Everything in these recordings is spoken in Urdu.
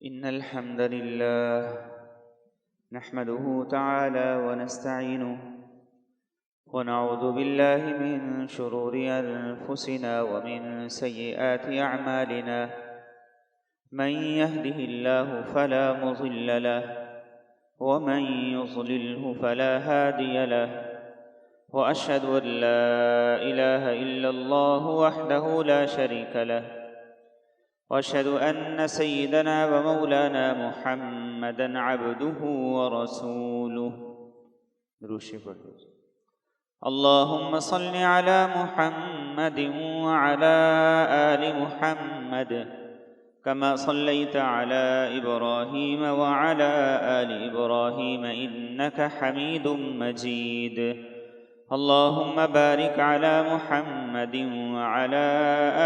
إن الحمد لله نحمده تعالى ونستعينه ونعوذ بالله من شرور أنفسنا ومن سيئات أعمالنا من يهده الله فلا مضل له ومن يضلله فلا هادي له وأشهد أن لا إله إلا الله وحده لا شريك له وأشهد أن سيدنا ومولانا محمدًا عبده ورسوله اللهم صل على محمد وعلى آل محمد كما صليت على إبراهيم وعلى آل إبراهيم إنك حميد مجيد اللهم بارك على محمد وعلى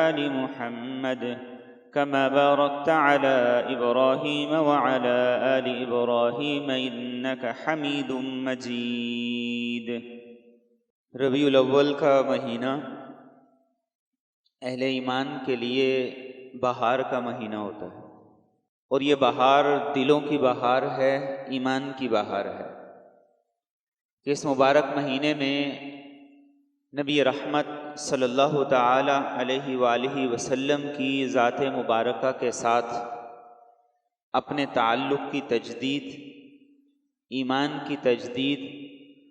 آل محمد كما باركت على إبراهيم وعلى آل إبراهيم إنك حميد مجيد۔ ربیع الاول کا مہینہ اہل ایمان کے لیے بہار کا مہینہ ہوتا ہے، اور یہ بہار دلوں کی بہار ہے، ایمان کی بہار ہے۔ اس مبارک مہینے میں نبی رحمت صلی اللہ تعالی علیہ وآلہ وسلم کی ذات مبارکہ کے ساتھ اپنے تعلق کی تجدید، ایمان کی تجدید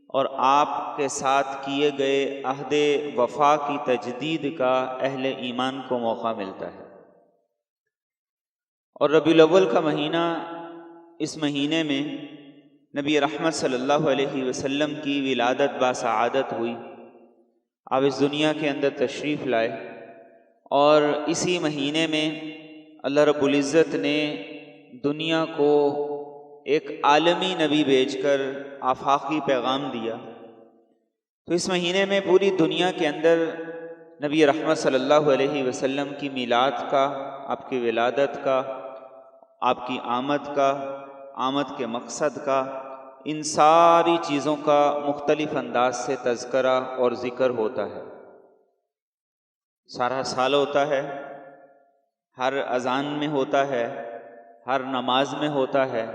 اور آپ کے ساتھ کیے گئے عہد وفا کی تجدید کا اہل ایمان کو موقع ملتا ہے۔ اور ربیع الاول کا مہینہ، اس مہینے میں نبی رحمت صلی اللہ علیہ وسلم کی ولادت باسعادت ہوئی، آپ اس دنیا کے اندر تشریف لائے، اور اسی مہینے میں اللہ رب العزت نے دنیا کو ایک عالمی نبی بھیج کر آفاقی پیغام دیا۔ تو اس مہینے میں پوری دنیا کے اندر نبی رحمت صلی اللہ علیہ وسلم کی میلاد کا، آپ کی ولادت کا، آپ کی آمد کا، آمد کے مقصد کا، ان ساری چیزوں کا مختلف انداز سے تذکرہ اور ذکر ہوتا ہے۔ سارا سال ہوتا ہے، ہر اذان میں ہوتا ہے، ہر نماز میں ہوتا ہے،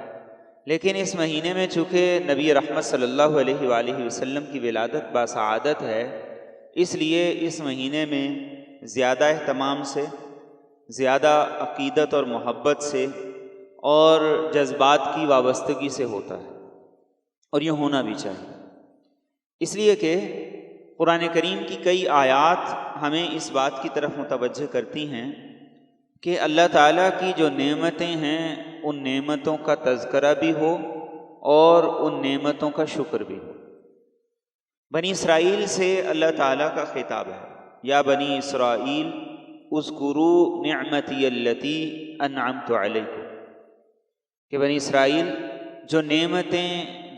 لیکن اس مہینے میں چونکہ نبی رحمت صلی اللہ علیہ وآلہ وسلم کی ولادت باسعادت ہے، اس لیے اس مہینے میں زیادہ اہتمام سے، زیادہ عقیدت اور محبت سے اور جذبات کی وابستگی سے ہوتا ہے، اور یہ ہونا بھی چاہیے، اس لیے کہ قرآن کریم کی کئی آیات ہمیں اس بات کی طرف متوجہ کرتی ہیں کہ اللہ تعالیٰ کی جو نعمتیں ہیں ان نعمتوں کا تذکرہ بھی ہو اور ان نعمتوں کا شکر بھی ہو۔ بنی اسرائیل سے اللہ تعالیٰ کا خطاب ہے، یا بنی اسرائیل اذکروا نعمتی التی انعمت علیکم، کہ بنی اسرائیل جو نعمتیں،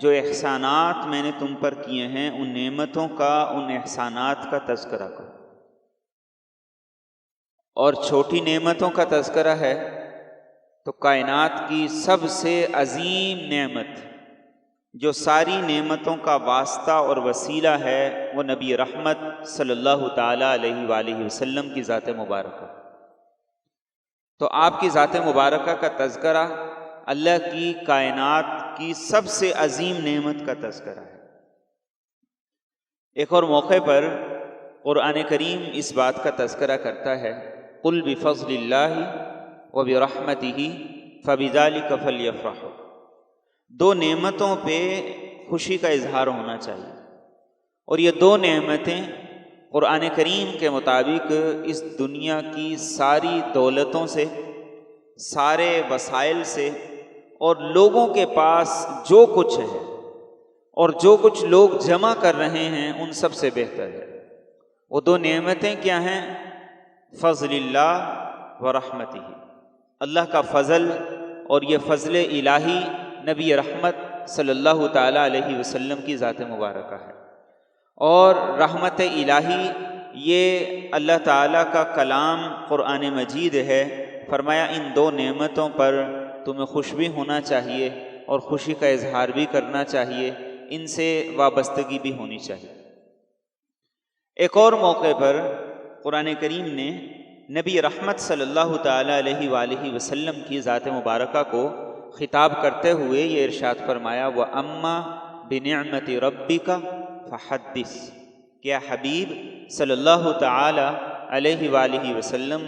جو احسانات میں نے تم پر کیے ہیں، ان نعمتوں کا، ان احسانات کا تذکرہ کرو۔ اور چھوٹی نعمتوں کا تذکرہ ہے تو کائنات کی سب سے عظیم نعمت، جو ساری نعمتوں کا واسطہ اور وسیلہ ہے، وہ نبی رحمت صلی اللہ تعالی علیہ وآلہ وسلم کی ذات مبارکہ۔ تو آپ کی ذات مبارکہ کا تذکرہ اللہ کی کائنات کی سب سے عظیم نعمت کا تذکرہ ہے۔ ایک اور موقع پر قرآن کریم اس بات کا تذکرہ کرتا ہے، قُلْ بِفَضْلِ اللَّهِ وَبِرَحْمَتِهِ فَبِذَلِكَ فَلْيَفْرَحُوا۔ دو نعمتوں پہ خوشی کا اظہار ہونا چاہیے، اور یہ دو نعمتیں قرآن کریم کے مطابق اس دنیا کی ساری دولتوں سے، سارے وسائل سے، اور لوگوں کے پاس جو کچھ ہے اور جو کچھ لوگ جمع کر رہے ہیں ان سب سے بہتر ہے۔ وہ دو نعمتیں کیا ہیں؟ فضل اللہ و رحمتہ، اللہ کا فضل، اور یہ فضل الہی نبی رحمت صلی اللہ تعالی علیہ وسلم کی ذات مبارکہ ہے، اور رحمت الہی یہ اللہ تعالیٰ کا کلام قرآن مجید ہے۔ فرمایا ان دو نعمتوں پر تمہیں خوش بھی ہونا چاہیے اور خوشی کا اظہار بھی کرنا چاہیے، ان سے وابستگی بھی ہونی چاہیے۔ ایک اور موقع پر قرآن کریم نے نبی رحمت صلی اللہ تعالیٰ علیہ وآلہ وسلم کی ذات مبارکہ کو خطاب کرتے ہوئے یہ ارشاد فرمایا وَأَمَّا بِنِعْمَةِ رَبِّكَ فَحَدِّثْ، کیا حبیب صلی اللہ تعالیٰ علیہ وآلہ وسلم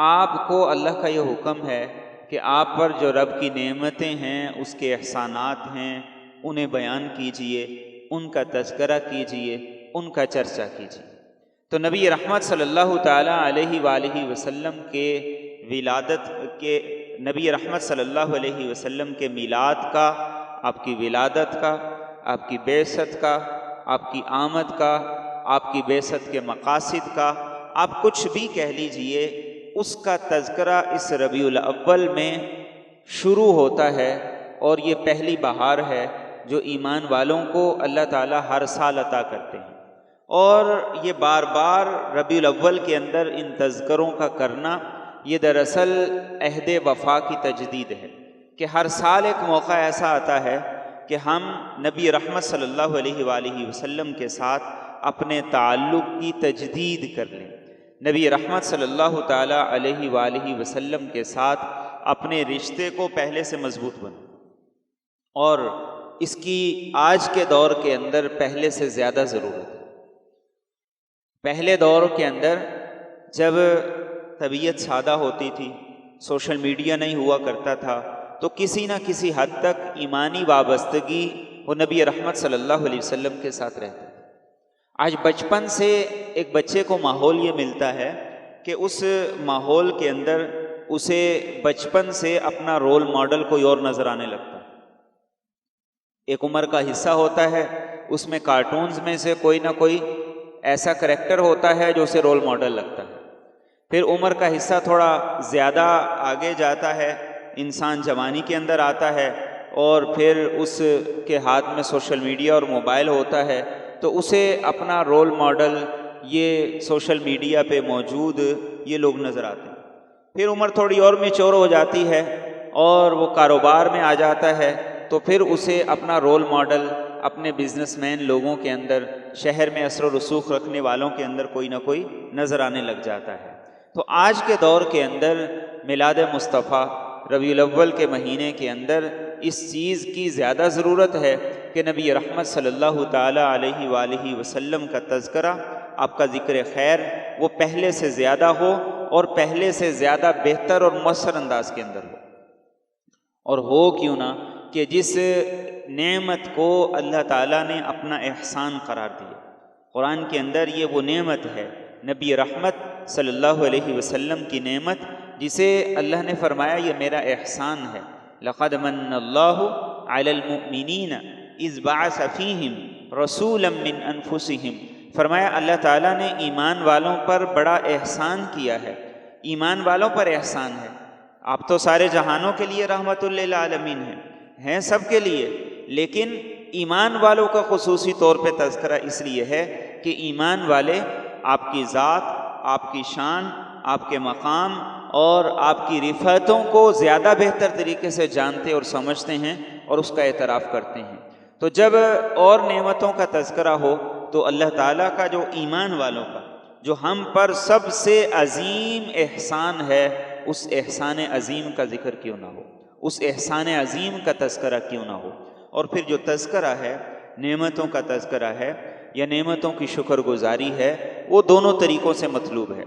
آپ کو اللہ کا یہ حکم ہے کہ آپ پر جو رب کی نعمتیں ہیں، اس کے احسانات ہیں، انہیں بیان کیجئے، ان کا تذکرہ کیجئے، ان کا چرچا کیجئے۔ تو نبی رحمت صلی اللہ تعالیٰ علیہ وآلہ وسلم کے نبی رحمت صلی اللہ علیہ وسلم کے میلاد کا، آپ کی ولادت کا، آپ کی بعثت کا، آپ کی آمد کا، آپ کی بعثت کے مقاصد کا، آپ کچھ بھی کہہ لیجئے، اس کا تذکرہ اس ربیع الاول میں شروع ہوتا ہے، اور یہ پہلی بہار ہے جو ایمان والوں کو اللہ تعالیٰ ہر سال عطا کرتے ہیں۔ اور یہ بار بار ربیع الاول کے اندر ان تذکروں کا کرنا، یہ دراصل عہد وفا کی تجدید ہے کہ ہر سال ایک موقع ایسا آتا ہے کہ ہم نبی رحمت صلی اللہ علیہ وآلہ وسلم کے ساتھ اپنے تعلق کی تجدید کر لیں، نبی رحمت صلی اللہ تعالیٰ علیہ وآلہ وسلم کے ساتھ اپنے رشتے کو پہلے سے مضبوط بنائیں، اور اس کی آج کے دور کے اندر پہلے سے زیادہ ضرورت ہے۔ پہلے دور کے اندر جب طبیعت سادہ ہوتی تھی، سوشل میڈیا نہیں ہوا کرتا تھا، تو کسی نہ کسی حد تک ایمانی وابستگی وہ نبی رحمت صلی اللہ علیہ وسلم کے ساتھ رہتی ہے۔ آج بچپن سے ایک بچے کو ماحول یہ ملتا ہے کہ اس ماحول کے اندر اسے بچپن سے اپنا رول ماڈل کوئی اور نظر آنے لگتا ہے۔ ایک عمر کا حصہ ہوتا ہے، اس میں کارٹونز میں سے کوئی نہ کوئی ایسا کریکٹر ہوتا ہے جو اسے رول ماڈل لگتا ہے۔ پھر عمر کا حصہ تھوڑا زیادہ آگے جاتا ہے، انسان جوانی کے اندر آتا ہے، اور پھر اس کے ہاتھ میں سوشل میڈیا اور موبائل ہوتا ہے، تو اسے اپنا رول ماڈل یہ سوشل میڈیا پہ موجود یہ لوگ نظر آتے ہیں۔ پھر عمر تھوڑی اور میچور ہو جاتی ہے اور وہ کاروبار میں آ جاتا ہے، تو پھر اسے اپنا رول ماڈل اپنے بزنس مین لوگوں کے اندر، شہر میں اثر و رسوخ رکھنے والوں کے اندر کوئی نہ کوئی نظر آنے لگ جاتا ہے۔ تو آج کے دور کے اندر میلاد مصطفیٰ ربیع الاول کے مہینے کے اندر اس چیز کی زیادہ ضرورت ہے کہ نبی رحمت صلی اللہ تعالیٰ علیہ وآلہ وسلم کا تذکرہ، آپ کا ذکر خیر، وہ پہلے سے زیادہ ہو، اور پہلے سے زیادہ بہتر اور مؤثر انداز کے اندر ہو۔ اور ہو کیوں نہ کہ جس نعمت کو اللہ تعالیٰ نے اپنا احسان قرار دیا، قرآن کے اندر یہ وہ نعمت ہے نبی رحمت صلی اللہ علیہ وسلم کی نعمت، جسے اللہ نے فرمایا یہ میرا احسان ہے۔ لقد من اللہ علی المؤمنین اذ بعث فیہم رسولا من انفسہم، فرمایا اللہ تعالیٰ نے ایمان والوں پر بڑا احسان کیا ہے، ایمان والوں پر احسان ہے۔ آپ تو سارے جہانوں کے لیے رحمت للعالمین ہیں سب کے لیے، لیکن ایمان والوں کا خصوصی طور پہ تذکرہ اس لیے ہے کہ ایمان والے آپ کی ذات، آپ کی شان، آپ کے مقام اور آپ کی رفعتوں کو زیادہ بہتر طریقے سے جانتے اور سمجھتے ہیں اور اس کا اعتراف کرتے ہیں۔ تو جب اور نعمتوں کا تذکرہ ہو تو اللہ تعالیٰ کا جو ایمان والوں کا، جو ہم پر سب سے عظیم احسان ہے، اس احسان عظیم کا ذکر کیوں نہ ہو، اس احسان عظیم کا تذکرہ کیوں نہ ہو۔ اور پھر جو تذکرہ ہے، نعمتوں کا تذکرہ ہے یا نعمتوں کی شکر گزاری ہے، وہ دونوں طریقوں سے مطلوب ہے،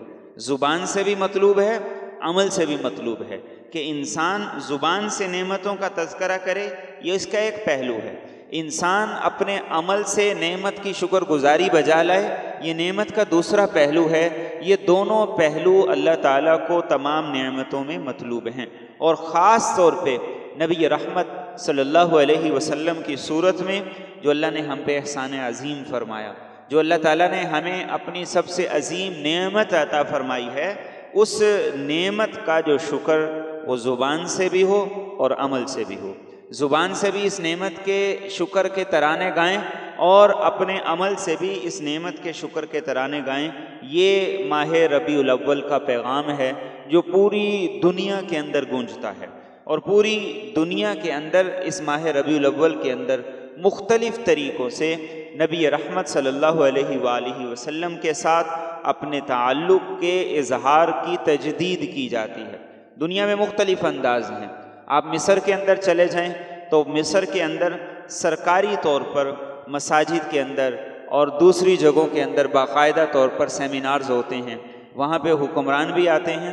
زبان سے بھی مطلوب ہے، عمل سے بھی مطلوب ہے کہ انسان زبان سے نعمتوں کا تذکرہ کرے، یہ اس کا ایک پہلو ہے۔ انسان اپنے عمل سے نعمت کی شکر گزاری بجا لائے، یہ نعمت کا دوسرا پہلو ہے۔ یہ دونوں پہلو اللہ تعالیٰ کو تمام نعمتوں میں مطلوب ہیں، اور خاص طور پہ نبی رحمت صلی اللہ علیہ وسلم کی صورت میں جو اللہ نے ہم پہ احسان عظیم فرمایا، جو اللہ تعالیٰ نے ہمیں اپنی سب سے عظیم نعمت عطا فرمائی ہے، اس نعمت کا جو شکر وہ زبان سے بھی ہو اور عمل سے بھی ہو۔ زبان سے بھی اس نعمت کے شکر کے ترانے گائیں اور اپنے عمل سے بھی اس نعمت کے شکر کے ترانے گائیں۔ یہ ماہ ربیع الاول کا پیغام ہے جو پوری دنیا کے اندر گونجتا ہے، اور پوری دنیا کے اندر اس ماہ ربیع الاول کے اندر مختلف طریقوں سے نبی رحمت صلی اللہ علیہ وآلہ وسلم کے ساتھ اپنے تعلق کے اظہار کی تجدید کی جاتی ہے۔ دنیا میں مختلف انداز ہیں، آپ مصر کے اندر چلے جائیں تو مصر کے اندر سرکاری طور پر مساجد کے اندر اور دوسری جگہوں کے اندر باقاعدہ طور پر سیمینارز ہوتے ہیں، وہاں پہ حکمران بھی آتے ہیں،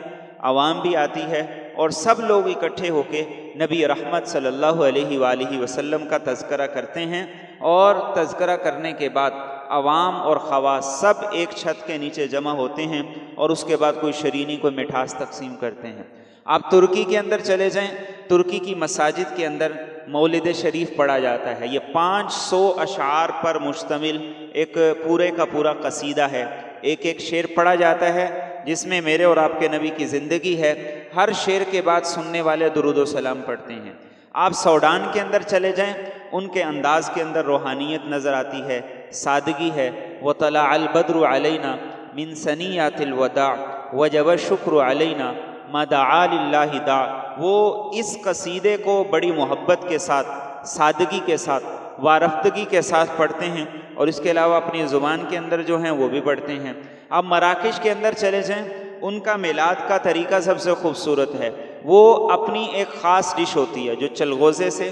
عوام بھی آتی ہے، اور سب لوگ اکٹھے ہو کے نبی رحمت صلی اللہ علیہ وآلہ وسلم کا تذکرہ کرتے ہیں، اور تذکرہ کرنے کے بعد عوام اور خواص سب ایک چھت کے نیچے جمع ہوتے ہیں، اور اس کے بعد کوئی شرینی کوئی مٹھاس تقسیم کرتے ہیں۔ آپ ترکی کے اندر چلے جائیں، ترکی کی مساجد کے اندر مولد شریف پڑھا جاتا ہے، یہ 500 اشعار پر مشتمل ایک پورے کا پورا قصیدہ ہے، ایک ایک شعر پڑھا جاتا ہے جس میں میرے اور آپ کے نبی کی زندگی ہے، ہر شعر کے بعد سننے والے درود و سلام پڑھتے ہیں۔ آپ سوڈان کے اندر چلے جائیں، ان کے انداز کے اندر روحانیت نظر آتی ہے، سادگی ہے۔ وَطَلَعَ الْبَدْرُ عَلَيْنَا مِن ثَنِيَّاتِ الْوَدَاعِ وَجَبَ الشُّكْرُ عَلَيْنَا مَا دَعَا لِلَّهِ دَاعٍ۔ وہ اس قصیدے کو بڑی محبت کے ساتھ، سادگی کے ساتھ، وارفتگی کے ساتھ پڑھتے ہیں، اور اس کے علاوہ اپنی زبان کے اندر جو ہیں وہ بھی پڑھتے ہیں۔ آپ مراکش کے اندر چلے جائیں، ان کا میلاد کا طریقہ سب سے خوبصورت ہے۔ وہ اپنی ایک خاص ڈش ہوتی ہے جو چلغوزے سے،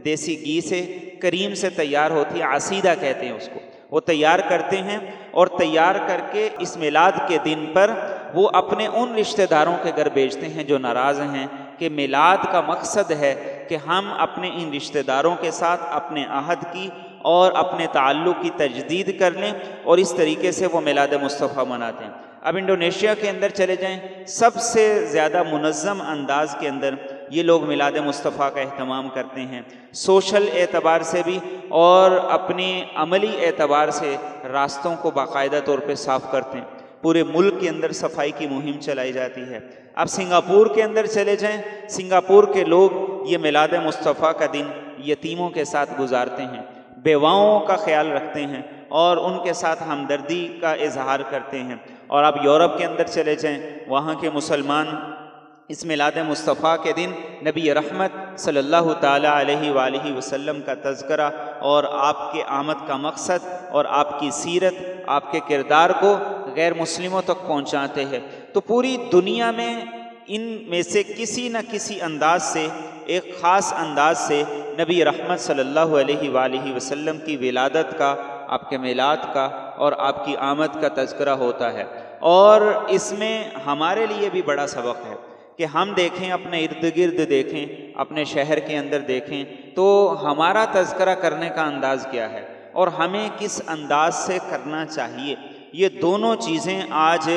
دیسی گھی سے، کریم سے تیار ہوتی ہے، عصیدہ کہتے ہیں اس کو، وہ تیار کرتے ہیں، اور تیار کر کے اس میلاد کے دن پر وہ اپنے ان رشتہ داروں کے گھر بھیجتے ہیں جو ناراض ہیں، کہ میلاد کا مقصد ہے کہ ہم اپنے ان رشتہ داروں کے ساتھ اپنے عہد کی اور اپنے تعلق کی تجدید کر لیں، اور اس طریقے سے وہ میلاد مصطفیٰ مناتے ہیں۔ اب انڈونیشیا کے اندر چلے جائیں، سب سے زیادہ منظم انداز کے اندر یہ لوگ میلاد مصطفیٰ کا اہتمام کرتے ہیں، سوشل اعتبار سے بھی اور اپنے عملی اعتبار سے راستوں کو باقاعدہ طور پہ صاف کرتے ہیں، پورے ملک کے اندر صفائی کی مہم چلائی جاتی ہے۔ اب سنگاپور کے اندر چلے جائیں، سنگاپور کے لوگ یہ میلاد مصطفیٰ کا دن یتیموں کے ساتھ گزارتے ہیں، بیواؤں کا خیال رکھتے ہیں، اور ان کے ساتھ ہمدردی کا اظہار کرتے ہیں۔ اور آپ یورپ کے اندر چلے جائیں، وہاں کے مسلمان اس میلاد مصطفیٰ کے دن نبی رحمت صلی اللہ تعالیٰ علیہ وآلہ وسلم کا تذکرہ اور آپ کے آمد کا مقصد اور آپ کی سیرت، آپ کے کردار کو غیر مسلموں تک پہنچاتے ہیں۔ تو پوری دنیا میں ان میں سے کسی نہ کسی انداز سے، ایک خاص انداز سے نبی رحمت صلی اللہ علیہ وآلہ وسلم کی ولادت کا، آپ کے میلاد کا اور آپ کی آمد کا تذکرہ ہوتا ہے۔ اور اس میں ہمارے لیے بھی بڑا سبق ہے کہ ہم دیکھیں، اپنے ارد گرد دیکھیں، اپنے شہر کے اندر دیکھیں تو ہمارا تذکرہ کرنے کا انداز کیا ہے اور ہمیں کس انداز سے کرنا چاہیے۔ یہ دونوں چیزیں آج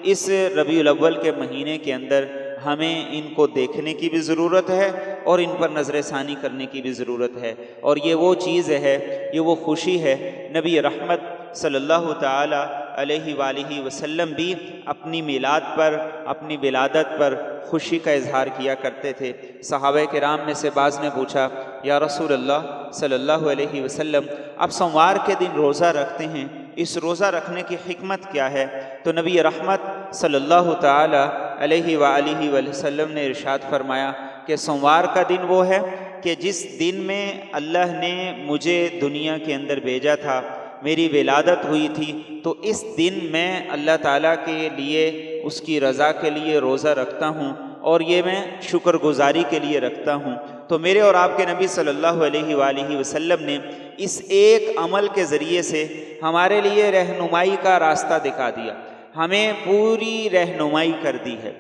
اس ربیع الاول کے مہینے کے اندر ہمیں ان کو دیکھنے کی بھی ضرورت ہے اور ان پر نظر ثانی کرنے کی بھی ضرورت ہے، اور یہ وہ چیز ہے، یہ وہ خوشی ہے۔ نبی رحمت صلی اللہ تعالی علیہ وآلہ وسلم بھی اپنی میلاد پر، اپنی ولادت پر خوشی کا اظہار کیا کرتے تھے۔ صحابہ کرام میں سے بعض نے پوچھا، یا رسول اللہ صلی اللہ علیہ وسلم، آپ سوموار کے دن روزہ رکھتے ہیں، اس روزہ رکھنے کی حکمت کیا ہے؟ تو نبی رحمت صلی اللہ تعالی علیہ وآلہ وسلم نے ارشاد فرمایا کہ سوموار کا دن وہ ہے کہ جس دن میں اللہ نے مجھے دنیا کے اندر بھیجا تھا، میری ولادت ہوئی تھی، تو اس دن میں اللہ تعالیٰ کے لیے، اس کی رضا کے لیے روزہ رکھتا ہوں، اور یہ میں شکر گزاری کے لیے رکھتا ہوں۔ تو میرے اور آپ کے نبی صلی اللہ علیہ وآلہ وسلم نے اس ایک عمل کے ذریعے سے ہمارے لیے رہنمائی کا راستہ دکھا دیا، ہمیں پوری رہنمائی کر دی ہے،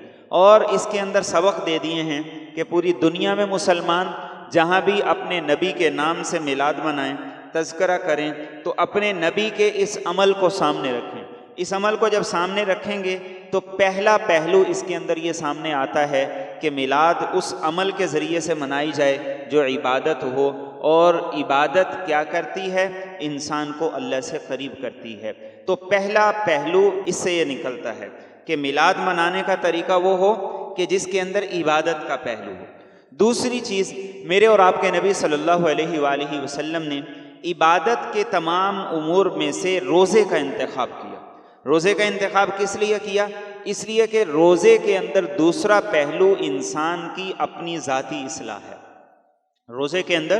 اور اس کے اندر سبق دے دیے ہیں کہ پوری دنیا میں مسلمان جہاں بھی اپنے نبی کے نام سے میلاد منائیں، تذکرہ کریں، تو اپنے نبی کے اس عمل کو سامنے رکھیں۔ اس عمل کو جب سامنے رکھیں گے تو پہلا پہلو اس کے اندر یہ سامنے آتا ہے کہ میلاد اس عمل کے ذریعے سے منائی جائے جو عبادت ہو، اور عبادت کیا کرتی ہے؟ انسان کو اللہ سے قریب کرتی ہے۔ تو پہلا پہلو اس سے یہ نکلتا ہے کہ میلاد منانے کا طریقہ وہ ہو کہ جس کے اندر عبادت کا پہلو ہو۔ دوسری چیز، میرے اور آپ کے نبی صلی اللہ علیہ وآلہ وسلم نے عبادت کے تمام امور میں سے روزے کا انتخاب کیا۔ روزے کا انتخاب کس لیے کیا؟ اس لیے کہ روزے کے اندر دوسرا پہلو انسان کی اپنی ذاتی اصلاح ہے۔ روزے کے اندر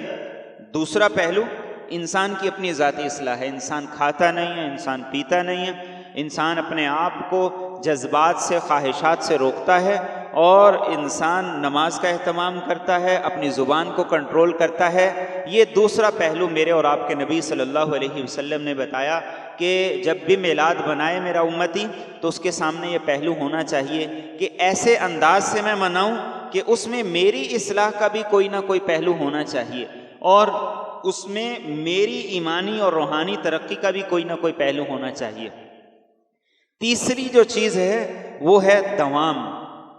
دوسرا پہلو انسان کی اپنی ذاتی اصلاح ہے. انسان کھاتا نہیں ہے، انسان پیتا نہیں ہے، انسان اپنے آپ کو جذبات سے، خواہشات سے روکتا ہے، اور انسان نماز کا اہتمام کرتا ہے، اپنی زبان کو کنٹرول کرتا ہے. یہ دوسرا پہلو میرے اور آپ کے نبی صلی اللہ علیہ وسلم نے بتایا کہ جب بھی میلاد بنائے میرا امتی تو اس کے سامنے یہ پہلو ہونا چاہیے کہ ایسے انداز سے میں مناؤں کہ اس میں میری اصلاح کا بھی کوئی نہ کوئی پہلو ہونا چاہیے، اور اس میں میری ایمانی اور روحانی ترقی کا بھی کوئی نہ کوئی پہلو ہونا چاہیے. تیسری جو چیز ہے وہ ہے دوام،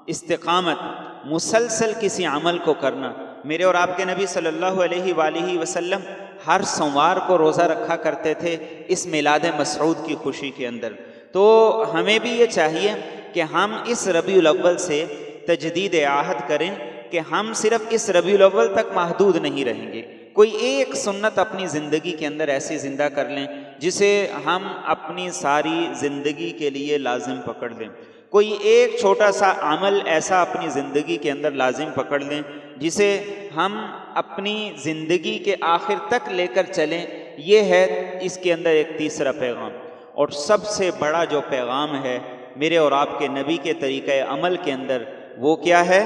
استقامت، مسلسل کسی عمل کو کرنا. میرے اور آپ کے نبی صلی اللہ علیہ وآلہ وسلم ہر سوموار کو روزہ رکھا کرتے تھے اس میلاد مسعود کی خوشی کے اندر. تو ہمیں بھی یہ چاہیے کہ ہم اس ربیع الاول سے تجدید عہد کریں کہ ہم صرف اس ربیع الاول تک محدود نہیں رہیں گے. کوئی ایک سنت اپنی زندگی کے اندر ایسی زندہ کر لیں جسے ہم اپنی ساری زندگی کے لیے لازم پکڑ لیں. کوئی ایک چھوٹا سا عمل ایسا اپنی زندگی کے اندر لازم پکڑ لیں جسے ہم اپنی زندگی کے آخر تک لے کر چلیں. یہ ہے اس کے اندر ایک تیسرا پیغام. اور سب سے بڑا جو پیغام ہے میرے اور آپ کے نبی کے طریقہ عمل کے اندر وہ کیا ہے؟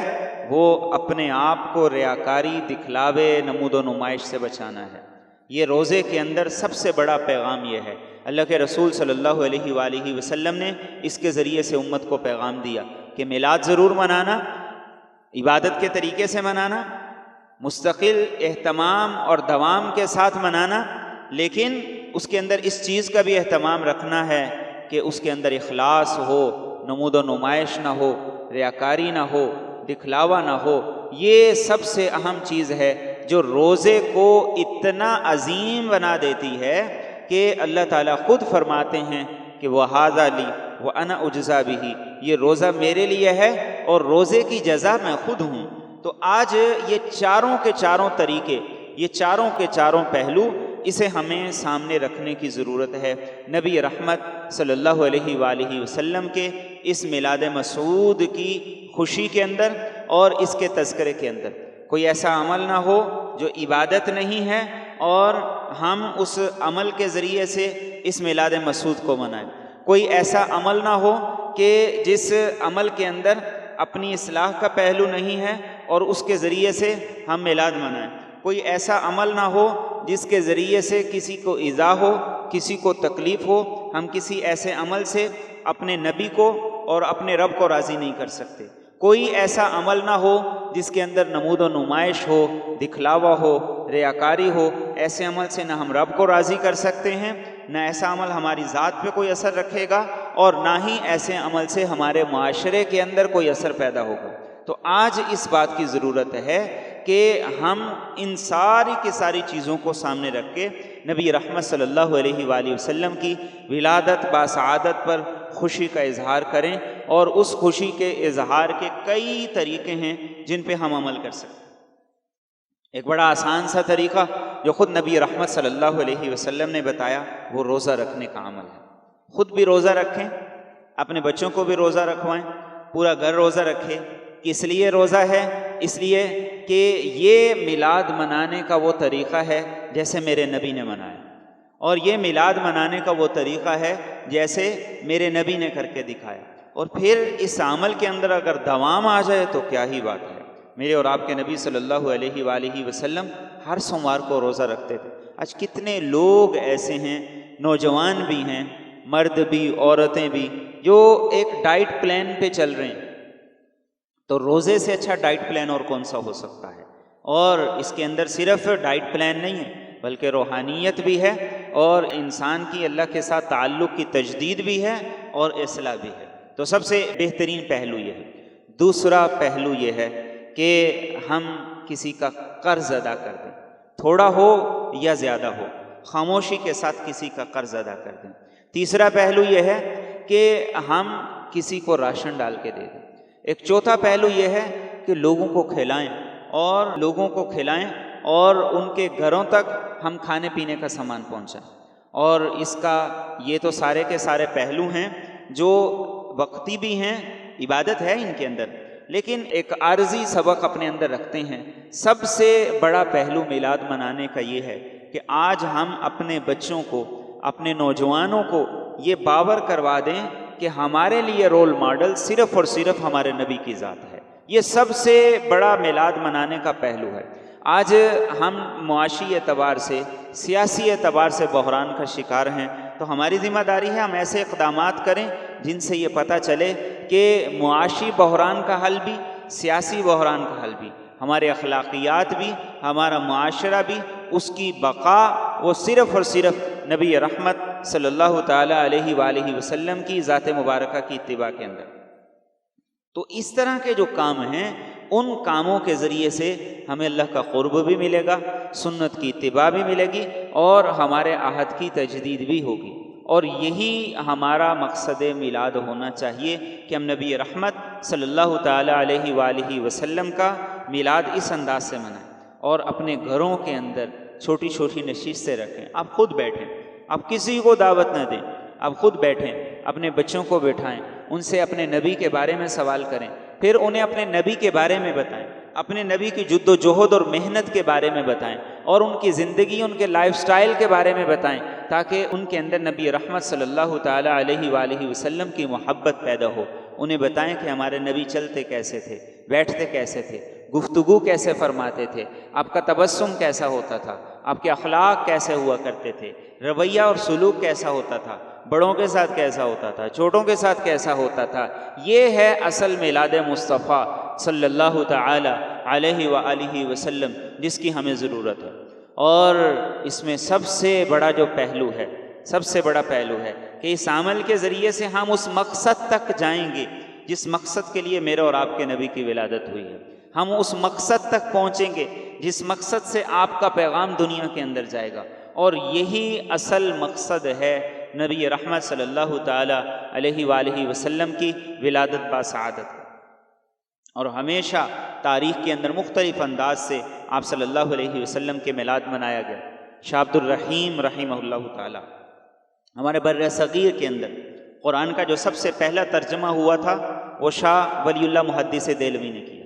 وہ اپنے آپ کو ریاکاری، دکھلاوے، نمود و نمائش سے بچانا ہے. یہ روزے کے اندر سب سے بڑا پیغام یہ ہے. اللہ کے رسول صلی اللہ علیہ وآلہ وسلم نے اس کے ذریعے سے امت کو پیغام دیا کہ میلاد ضرور منانا، عبادت کے طریقے سے منانا، مستقل اہتمام اور دوام کے ساتھ منانا، لیکن اس کے اندر اس چیز کا بھی اہتمام رکھنا ہے کہ اس کے اندر اخلاص ہو، نمود و نمائش نہ ہو، ریاکاری نہ ہو، دکھلاوا نہ ہو. یہ سب سے اہم چیز ہے جو روزے کو اتنا عظیم بنا دیتی ہے کہ اللہ تعالیٰ خود فرماتے ہیں کہ وَهَذَا لِي وَأَنَا أُجْزَىٰ بِهِ، یہ روزہ میرے لیے ہے اور روزے کی جزا میں خود ہوں. تو آج یہ چاروں کے چاروں طریقے، یہ چاروں کے چاروں پہلو، اسے ہمیں سامنے رکھنے کی ضرورت ہے. نبی رحمت صلی اللہ علیہ وآلہ وسلم کے اس میلاد مسعود کی خوشی کے اندر اور اس کے تذکرے کے اندر کوئی ایسا عمل نہ ہو جو عبادت نہیں ہے اور ہم اس عمل کے ذریعے سے اس میلاد مسعود کو منائیں. کوئی ایسا عمل نہ ہو کہ جس عمل کے اندر اپنی اصلاح کا پہلو نہیں ہے اور اس کے ذریعے سے ہم میلاد منائیں. کوئی ایسا عمل نہ ہو جس کے ذریعے سے کسی کو ایذا ہو، کسی کو تکلیف ہو. ہم کسی ایسے عمل سے اپنے نبی کو اور اپنے رب کو راضی نہیں کر سکتے. کوئی ایسا عمل نہ ہو جس کے اندر نمود و نمائش ہو، دکھلاوا ہو، ریاکاری ہو. ایسے عمل سے نہ ہم رب کو راضی کر سکتے ہیں، نہ ایسا عمل ہماری ذات پہ کوئی اثر رکھے گا، اور نہ ہی ایسے عمل سے ہمارے معاشرے کے اندر کوئی اثر پیدا ہوگا. تو آج اس بات کی ضرورت ہے کہ ہم ان ساری کی ساری چیزوں کو سامنے رکھ کے نبی رحمت صلی اللہ علیہ وآلہ وسلم کی ولادت باسعادت پر خوشی کا اظہار کریں. اور اس خوشی کے اظہار کے کئی طریقے ہیں جن پہ ہم عمل کر سکتے ہیں. ایک بڑا آسان سا طریقہ جو خود نبی رحمت صلی اللہ علیہ وسلم نے بتایا وہ روزہ رکھنے کا عمل ہے. خود بھی روزہ رکھیں، اپنے بچوں کو بھی روزہ رکھوائیں، پورا گھر روزہ رکھے. اس لیے روزہ ہے اس لیے کہ یہ میلاد منانے کا وہ طریقہ ہے جیسے میرے نبی نے منایا، اور یہ میلاد منانے کا وہ طریقہ ہے جیسے میرے نبی نے کر کے دکھایا. اور پھر اس عمل کے اندر اگر دوام آ جائے تو کیا ہی بات ہے. میرے اور آپ کے نبی صلی اللہ علیہ وآلہ وسلم ہر سوموار کو روزہ رکھتے تھے. آج کتنے لوگ ایسے ہیں، نوجوان بھی ہیں، مرد بھی، عورتیں بھی، جو ایک ڈائٹ پلان پہ چل رہے ہیں. تو روزے سے اچھا ڈائٹ پلان اور کون سا ہو سکتا ہے؟ اور اس کے اندر صرف ڈائٹ پلان نہیں ہے بلکہ روحانیت بھی ہے، اور انسان کی اللہ کے ساتھ تعلق کی تجدید بھی ہے اور اصلاح بھی ہے. تو سب سے بہترین پہلو یہ ہے. دوسرا پہلو یہ ہے کہ ہم کسی کا قرض ادا کر دیں، تھوڑا ہو یا زیادہ ہو، خاموشی کے ساتھ کسی کا قرض ادا کر دیں. تیسرا پہلو یہ ہے کہ ہم کسی کو راشن ڈال کے دے دیں. ایک چوتھا پہلو یہ ہے کہ لوگوں کو کھلائیں اور ان کے گھروں تک ہم کھانے پینے کا سامان پہنچائیں. اور اس کا یہ تو سارے کے سارے پہلو ہیں جو وقتی بھی ہیں، عبادت ہے ان کے اندر، لیکن ایک عارضی سبق اپنے اندر رکھتے ہیں. سب سے بڑا پہلو میلاد منانے کا یہ ہے کہ آج ہم اپنے بچوں کو، اپنے نوجوانوں کو یہ باور کروا دیں کہ ہمارے لیے رول ماڈل صرف اور صرف ہمارے نبی کی ذات ہے۔ یہ سب سے بڑا میلاد منانے کا پہلو ہے۔ آج ہم معاشی اعتبار سے، سیاسی اعتبار سے بحران کا شکار ہیں، تو ہماری ذمہ داری ہے ہم ایسے اقدامات کریں جن سے یہ پتہ چلے کہ معاشی بحران کا حل بھی، سیاسی بحران کا حل بھی، ہمارے اخلاقیات بھی، ہمارا معاشرہ بھی، اس کی بقا وہ صرف اور صرف نبی رحمت صلی اللہ تعالیٰ علیہ وآلہ وسلم کی ذات مبارکہ کی اتباع کے اندر۔ تو اس طرح کے جو کام ہیں، ان کاموں کے ذریعے سے ہمیں اللہ کا قرب بھی ملے گا، سنت کی اتباع بھی ملے گی، اور ہمارے عہد کی تجدید بھی ہوگی۔ اور یہی ہمارا مقصد میلاد ہونا چاہیے کہ ہم نبی رحمت صلی اللہ تعالیٰ علیہ وآلہ وسلم کا میلاد اس انداز سے منائیں، اور اپنے گھروں کے اندر چھوٹی چھوٹی نشستیں رکھیں۔ آپ خود بیٹھیں، آپ کسی کو دعوت نہ دیں، آپ خود بیٹھیں، اپنے بچوں کو بٹھائیں، ان سے اپنے نبی کے بارے میں سوال کریں، پھر انہیں اپنے نبی کے بارے میں بتائیں، اپنے نبی کی جد و جہد اور محنت کے بارے میں بتائیں، اور ان کی زندگی، ان کے لائف سٹائل کے بارے میں بتائیں، تاکہ ان کے اندر نبی رحمت صلی اللہ تعالیٰ علیہ وآلہ وسلم کی محبت پیدا ہو۔ انہیں بتائیں کہ ہمارے نبی چلتے کیسے تھے، بیٹھتے کیسے تھے، گفتگو کیسے فرماتے تھے، آپ کا تبسم کیسا ہوتا تھا، آپ کے اخلاق کیسے ہوا کرتے تھے، رویہ اور سلوک کیسا ہوتا تھا، بڑوں کے ساتھ کیسا ہوتا تھا، چھوٹوں کے ساتھ کیسا ہوتا تھا۔ یہ ہے اصل میلاد مصطفیٰ صلی اللہ تعالی علیہ وآلہ وسلم، جس کی ہمیں ضرورت ہے۔ اور اس میں سب سے بڑا جو پہلو ہے، سب سے بڑا پہلو ہے کہ اس عمل کے ذریعے سے ہم اس مقصد تک جائیں گے جس مقصد کے لیے میرے اور آپ کے نبی کی ولادت ہوئی ہے۔ ہم اس مقصد تک پہنچیں گے جس مقصد سے آپ کا پیغام دنیا کے اندر جائے گا، اور یہی اصل مقصد ہے نبی رحمت صلی اللہ تعالی علیہ وآلہ وسلم کی ولادت باسعادت۔ اور ہمیشہ تاریخ کے اندر مختلف انداز سے آپ صلی اللہ علیہ وسلم کے میلاد منایا گیا۔ شاہ عبد الرحیم رحمہ اللہ تعالی، ہمارے بر صغیر کے اندر قرآن کا جو سب سے پہلا ترجمہ ہوا تھا وہ شاہ ولی اللہ محدث دہلوی نے کیا۔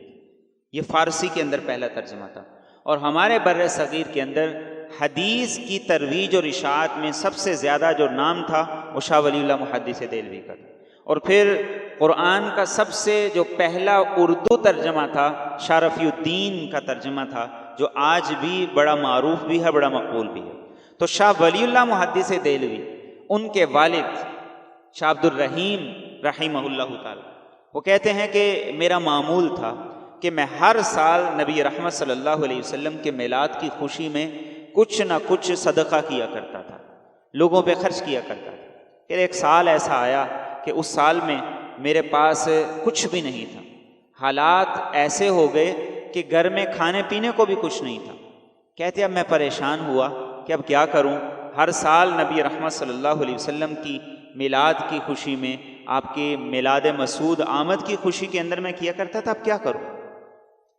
یہ فارسی کے اندر پہلا ترجمہ تھا، اور ہمارے بر صغیر کے اندر حدیث کی ترویج اور اشاعت میں سب سے زیادہ جو نام تھا وہ شاہ ولی اللہ محدث دہلوی کا تھا۔ اور پھر قرآن کا سب سے جو پہلا اردو ترجمہ تھا شاہ رفیع الدین کا ترجمہ تھا، جو آج بھی بڑا معروف بھی ہے، بڑا مقبول بھی ہے۔ تو شاہ ولی اللہ محدث دہلوی، ان کے والد شاہ عبد الرحیم رحمہ اللہ تعالی، وہ کہتے ہیں کہ میرا معمول تھا کہ میں ہر سال نبی رحمت صلی اللہ علیہ وسلم کے میلاد کی خوشی میں کچھ نہ کچھ صدقہ کیا کرتا تھا، لوگوں پہ خرچ کیا کرتا تھا۔ پھر ایک سال ایسا آیا کہ اس سال میں میرے پاس کچھ بھی نہیں تھا، حالات ایسے ہو گئے کہ گھر میں کھانے پینے کو بھی کچھ نہیں تھا۔ کہتے اب میں پریشان ہوا کہ اب کیا کروں، ہر سال نبی رحمت صلی اللہ علیہ وسلم کی میلاد کی خوشی میں، آپ کی میلاد مسعود آمد کی خوشی کے اندر میں کیا کرتا تھا، اب کیا کروں؟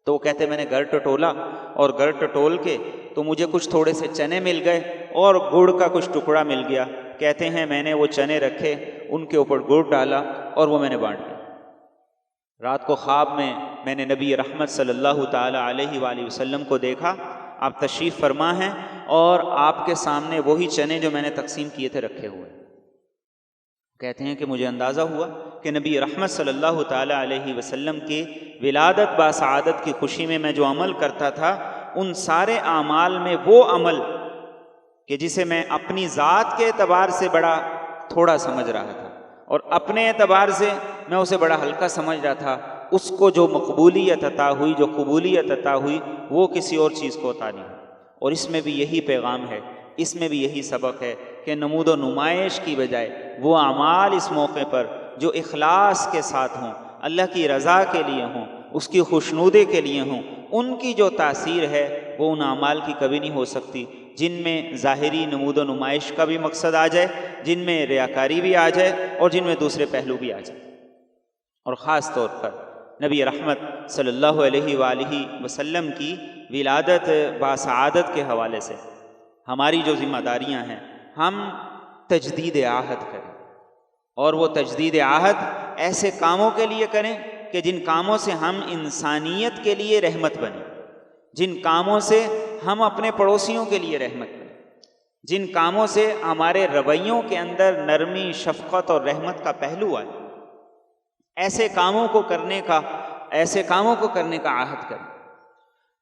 تو وہ کہتے میں نے گھر ٹٹولا، اور گھر ٹٹول کے تو مجھے کچھ تھوڑے سے چنے مل گئے اور گڑ کا کچھ ٹکڑا مل گیا۔ کہتے ہیں میں نے وہ چنے رکھے، ان کے اوپر گڑ ڈالا اور وہ میں نے بانٹ دیا۔ رات کو خواب میں نے نبی رحمت صلی اللہ تعالی علیہ وآلہ وسلم کو دیکھا، آپ تشریف فرما ہیں، اور آپ کے سامنے وہی چنے جو میں نے تقسیم کیے تھے رکھے ہوئے۔ کہتے ہیں کہ مجھے اندازہ ہوا کہ نبی رحمت صلی اللہ تعالی علیہ وسلم کی ولادت باسعادت کی خوشی میں جو عمل کرتا تھا، ان سارے اعمال میں وہ عمل کہ جسے میں اپنی ذات کے اعتبار سے بڑا تھوڑا سمجھ رہا تھا، اور اپنے اعتبار سے میں اسے بڑا ہلکا سمجھ رہا تھا، اس کو جو مقبولیت عطا ہوئی، جو قبولیت عطا ہوئی، وہ کسی اور چیز کو عطا نہیں ہوئی۔ اور اس میں بھی یہی پیغام ہے، اس میں بھی یہی سبق ہے کہ نمود و نمائش کی بجائے وہ اعمال اس موقع پر جو اخلاص کے ساتھ ہوں، اللہ کی رضا کے لیے ہوں، اس کی خوشنودی کے لیے ہوں، ان کی جو تاثیر ہے وہ ان اعمال کی کبھی نہیں ہو سکتی جن میں ظاہری نمود و نمائش کا بھی مقصد آ جائے، جن میں ریاکاری بھی آ جائے، اور جن میں دوسرے پہلو بھی آ جائے۔ اور خاص طور پر نبی رحمت صلی اللہ علیہ وآلہ وسلم کی ولادت باسعادت کے حوالے سے ہماری جو ذمہ داریاں ہیں، ہم تجدید عہد کریں، اور وہ تجدید عہد ایسے کاموں کے لیے کریں کہ جن کاموں سے ہم انسانیت کے لیے رحمت بنیں، جن کاموں سے ہم اپنے پڑوسیوں کے لیے رحمت بنیں۔ جن کاموں سے ہمارے رویوں کے اندر نرمی، شفقت اور رحمت کا پہلو آئے، ایسے کاموں کو کرنے کا عہد کریں۔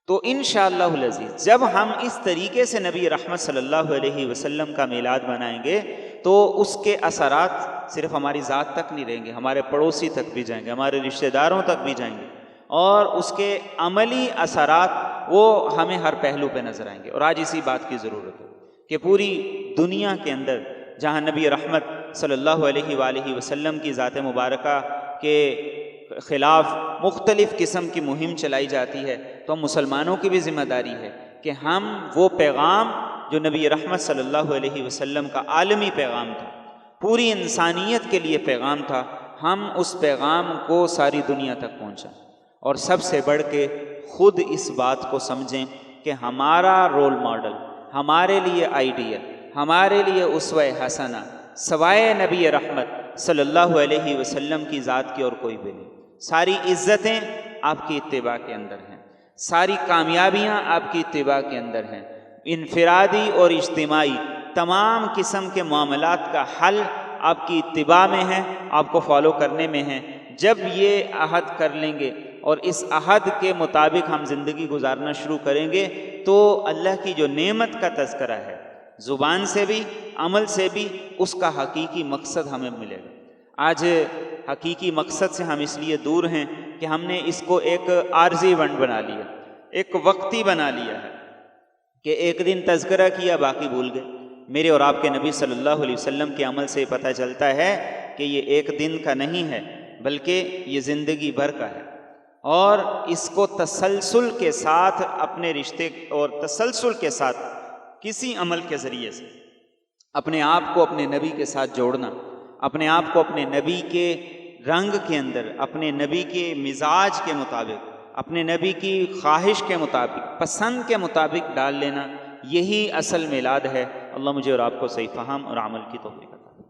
تو انشاءاللہ العزیز جب ہم اس طریقے سے نبی رحمت صلی اللہ علیہ وسلم کا میلاد منائیں گے تو اس کے اثرات صرف ہماری ذات تک نہیں رہیں گے، ہمارے پڑوسی تک بھی جائیں گے، ہمارے رشتہ داروں تک بھی جائیں گے، اور اس کے عملی اثرات وہ ہمیں ہر پہلو پہ نظر آئیں گے۔ اور آج اسی بات کی ضرورت ہے کہ پوری دنیا کے اندر جہاں نبی رحمت صلی اللہ علیہ وآلہ وسلم کی ذات مبارکہ کے خلاف مختلف قسم کی مہم چلائی جاتی ہے، تو ہم مسلمانوں کی بھی ذمہ داری ہے کہ ہم وہ پیغام جو نبی رحمت صلی اللہ علیہ وسلم کا عالمی پیغام تھا، پوری انسانیت کے لیے پیغام تھا، ہم اس پیغام کو ساری دنیا تک پہنچائیں، اور سب سے بڑھ کے خود اس بات کو سمجھیں کہ ہمارا رول ماڈل، ہمارے لیے آئیڈیل، ہمارے لیے اسوہ حسنہ سوائے نبی رحمت صلی اللہ علیہ وسلم کی ذات کی اور کوئی بھی نہیں۔ ساری عزتیں آپ کی اتباع کے اندر ہیں، ساری کامیابیاں آپ کی اتباع کے اندر ہیں، انفرادی اور اجتماعی تمام قسم کے معاملات کا حل آپ کی اتباع میں ہے، آپ کو فالو کرنے میں ہے۔ جب یہ عہد کر لیں گے اور اس عہد کے مطابق ہم زندگی گزارنا شروع کریں گے تو اللہ کی جو نعمت کا تذکرہ ہے، زبان سے بھی عمل سے بھی، اس کا حقیقی مقصد ہمیں ملے گا۔ آج حقیقی مقصد سے ہم اس لیے دور ہیں کہ ہم نے اس کو ایک عارضی ایونٹ بنا لیا، ایک وقتی بنا لیا ہے کہ ایک دن تذکرہ کیا باقی بھول گئے۔ میرے اور آپ کے نبی صلی اللہ علیہ وسلم کے عمل سے پتہ چلتا ہے کہ یہ ایک دن کا نہیں ہے بلکہ یہ زندگی بھر کا ہے، اور اس کو تسلسل کے ساتھ اپنے رشتے اور تسلسل کے ساتھ کسی عمل کے ذریعے سے اپنے آپ کو اپنے نبی کے ساتھ جوڑنا، اپنے آپ کو اپنے نبی کے رنگ کے اندر، اپنے نبی کے مزاج کے مطابق، اپنے نبی کی خواہش کے مطابق، پسند کے مطابق ڈال لینا، یہی اصل میلاد ہے۔ اللہ مجھے اور آپ کو صحیح فہم اور عمل کی توفیق عطا فرمائے۔